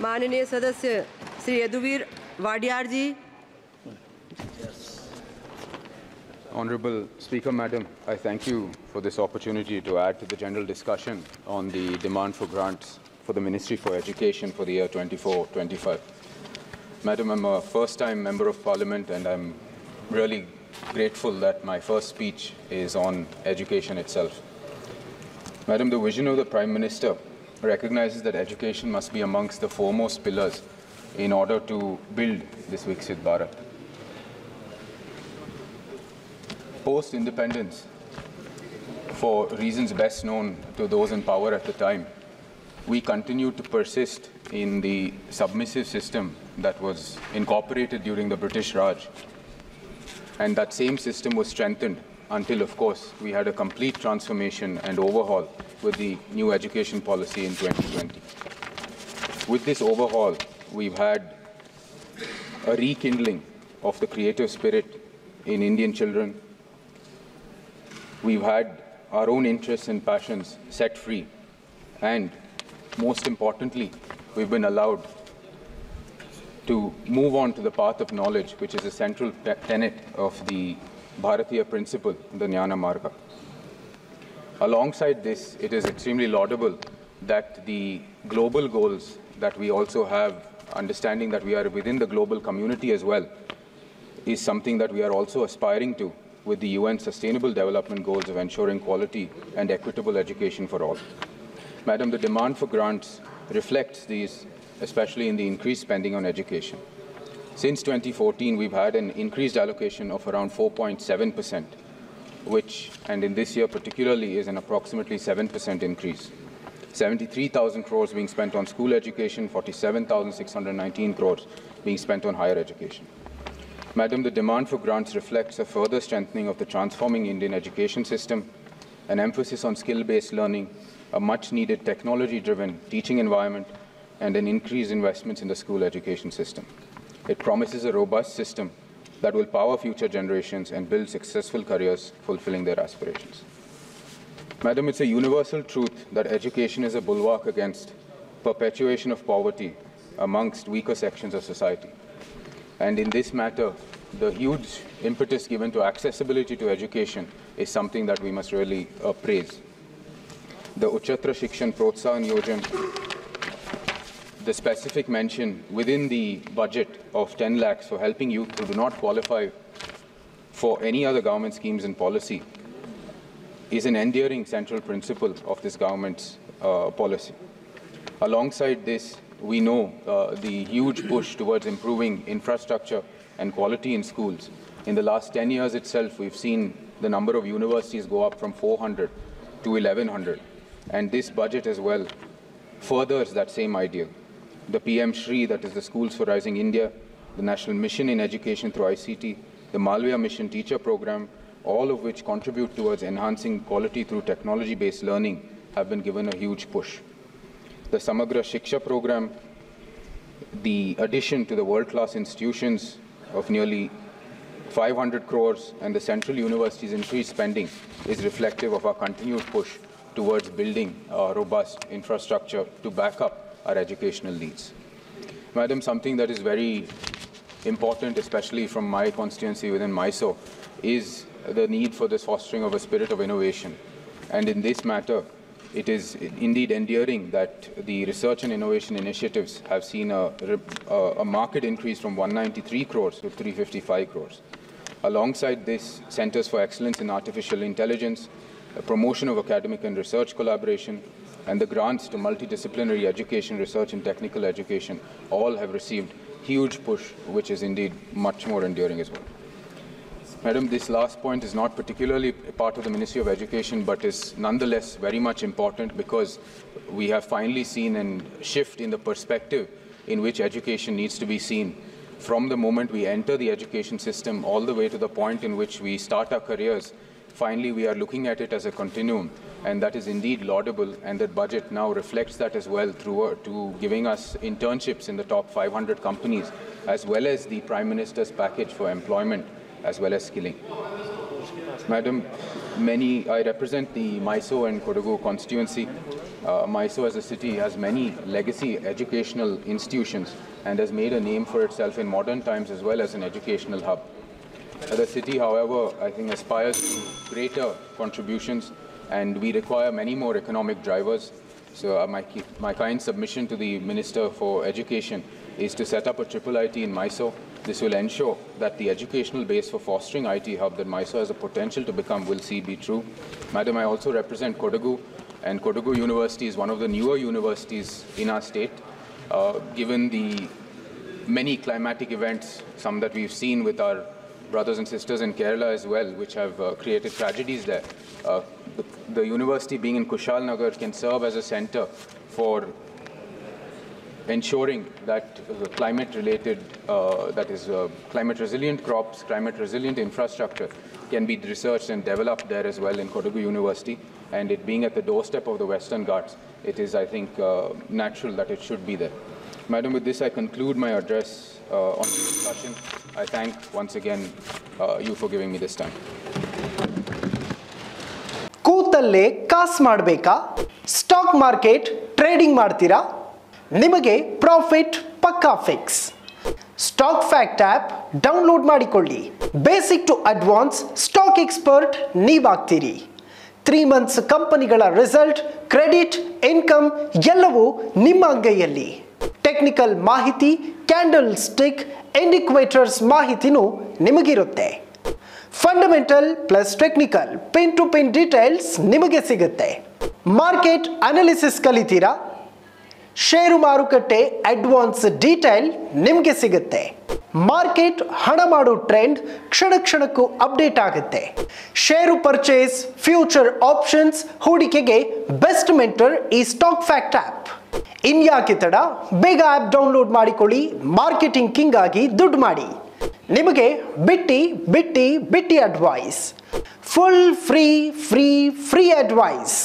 माननीय सदस्य श्री यदुवीर वाडियार जी। Honorable Speaker, Madam, I thank you for this opportunity to add to the general discussion on the demand for grants for the Ministry for Education for the year 24-25. Madam, I'm a first-time Member of Parliament and I'm really grateful that my first speech is on education itself. Madam, the vision of the Prime Minister recognizes that education must be amongst the foremost pillars in order to build this Viksit Bharat. Post-independence, for reasons best known to those in power at the time, we continued to persist in the submissive system that was incorporated during the British Raj. And that same system was strengthened until, of course, we had a complete transformation and overhaul with the new education policy in 2020. With this overhaul, we've had a rekindling of the creative spirit in Indian children. We've had our own interests and passions set free. And most importantly, we've been allowed to move on to the path of knowledge, which is a central tenet of the Bharatiya principle, the Jnana Marga. Alongside this, it is extremely laudable that the global goals that we also have, understanding that we are within the global community as well, is something that we are also aspiring to with the UN Sustainable Development Goals of ensuring quality and equitable education for all. Madam, the demand for grants reflects these, especially in the increased spending on education. Since 2014, we've had an increased allocation of around 4.7%, which, and in this year particularly, is an approximately 7% increase. 73,000 crores being spent on school education, 47,619 crores being spent on higher education. Madam, the demand for grants reflects a further strengthening of the transforming Indian education system, an emphasis on skill-based learning, a much-needed technology-driven teaching environment, and an increased investments in the school education system. It promises a robust system that will power future generations and build successful careers fulfilling their aspirations. Madam, it's a universal truth that education is a bulwark against perpetuation of poverty amongst weaker sections of society. And in this matter, the huge impetus given to accessibility to education is something that we must really praise. The Uchchatra Shikshan Protsahan Yojan, the specific mention within the budget of 10 lakhs for helping youth who do not qualify for any other government schemes and policy is an enduring central principle of this government's policy. Alongside this, we know the huge push towards improving infrastructure and quality in schools. In the last 10 years itself, we've seen the number of universities go up from 400 to 1,100. And this budget as well furthers that same ideal. The PM Shri, that is the Schools for Rising India, the National Mission in Education through ICT, the Malviya Mission Teacher Program, all of which contribute towards enhancing quality through technology-based learning, have been given a huge push. The Samagra Shiksha Program, the addition to the world-class institutions of nearly 500 crores and the central universities' increased spending is reflective of our continued push towards building robust infrastructure to back up our educational needs. Madam, something that is very important, especially from my constituency within Mysore, is the need for this fostering of a spirit of innovation. And in this matter, it is indeed endearing that the research and innovation initiatives have seen a marked increase from 193 crores to 355 crores. Alongside this, Centers for Excellence in Artificial Intelligence, a promotion of academic and research collaboration, and the grants to multidisciplinary education, research and technical education all have received huge push, which is indeed much more enduring as well. Madam, this last point is not particularly a part of the Ministry of Education, but is nonetheless very much important because we have finally seen a shift in the perspective in which education needs to be seen from the moment we enter the education system all the way to the point in which we start our careers. Finally, we are looking at it as a continuum, and that is indeed laudable, and that budget now reflects that as well through to giving us internships in the top 500 companies, as well as the Prime Minister's package for employment, as well as skilling. Madam, I represent the Mysore and Kodagu constituency. Mysore as a city has many legacy educational institutions and has made a name for itself in modern times as well as an educational hub. The city, however, I think aspires to greater contributions, and we require many more economic drivers. So my kind submission to the Minister for Education is to set up a triple IT in Mysore. This will ensure that the educational base for fostering IT hub that Mysore has a potential to become will be true. Madam, I also represent Kodagu, and Kodagu University is one of the newer universities in our state. Given the many climatic events, some that we've seen with our brothers and sisters in Kerala as well, which have created tragedies there. The university being in Kushal Nagar can serve as a center for ensuring that climate-related, climate resilient crops, climate resilient infrastructure can be researched and developed there as well in Kodagu University. And it being at the doorstep of the Western Ghats, it is, I think, natural that it should be there. Madam, with this, I conclude my address on the discussion. I thank once again you for giving me this time. ಕೂತಲ್ಲೇ ಕಾಸು ಮಾಡಬೇಕಾ? Stock market trading ಮಾಡ್ತೀರಾ? ನಿಮಗೆ profit ಪಕ್ಕಾ fix. Stock fact app download ಮಾಡಿಕೊಳ್ಳಿ. Basic to advance stock expert ನೀವಾಗ್ತೀರಿ. 3 months ಕಂಪನಿಗಳ result, credit, income ಎಲ್ಲವೂ ನಿಮ್ಮ ಅಂಗೈಯಲ್ಲಿ. ಟೆಕ್ನಿಕಲ್ ಮಾಹಿತಿ, ಕ್ಯಾಂಡಲ್ ಸ್ಟಿಕ್, ಇಂಡಿಕೇಟರ್ಸ್ ಮಾಹಿತಿನೂ ನಿಮಗಿರುತ್ತೆ. Fundamental plus technical pin to pin details ನಿಮಗೆ ಸಿಗುತ್ತೆ. Market analysis ಕಲಿತೀರಾ? ಷೇರು ಮಾರುಕಟ್ಟೆ ಅಡ್ವಾನ್ಸ್ ಡೀಟೇಲ್ ನಿಮಗೆ ಸಿಗುತ್ತೆ. ಮಾರ್ಕೆಟ್ ಹಣ ಮಾಡೋ ಟ್ರೆಂಡ್ ಕ್ಷಣ ಕ್ಷಣಕ್ಕೂ ಅಪ್ಡೇಟ್ ಆಗುತ್ತೆ. ಷೇರು ಪರ್ಚೇಸ್, ಫ್ಯೂಚರ್ ಆಪ್ಷನ್ಸ್, ಹೂಡಿಕೆಗೆ ಬೆಸ್ಟ್ ಮೆಂಟರ್ ಈ ಸ್ಟಾಕ್ ಫ್ಯಾಕ್ಟ್ ಆ್ಯಪ್. ಇನ್ಯಾಕೆ ತಡ? ಬೇಗ ಆ್ಯಪ್ ಡೌನ್ಲೋಡ್ ಮಾಡಿಕೊಳ್ಳಿ. ಮಾರ್ಕೆಟಿಂಗ್ ಕಿಂಗ್ ಆಗಿ ದುಡ್ಡು ಮಾಡಿ. ನಿಮಗೆ ಬಿಟ್ಟಿ ಅಡ್ವೈಸ್. Full free advice.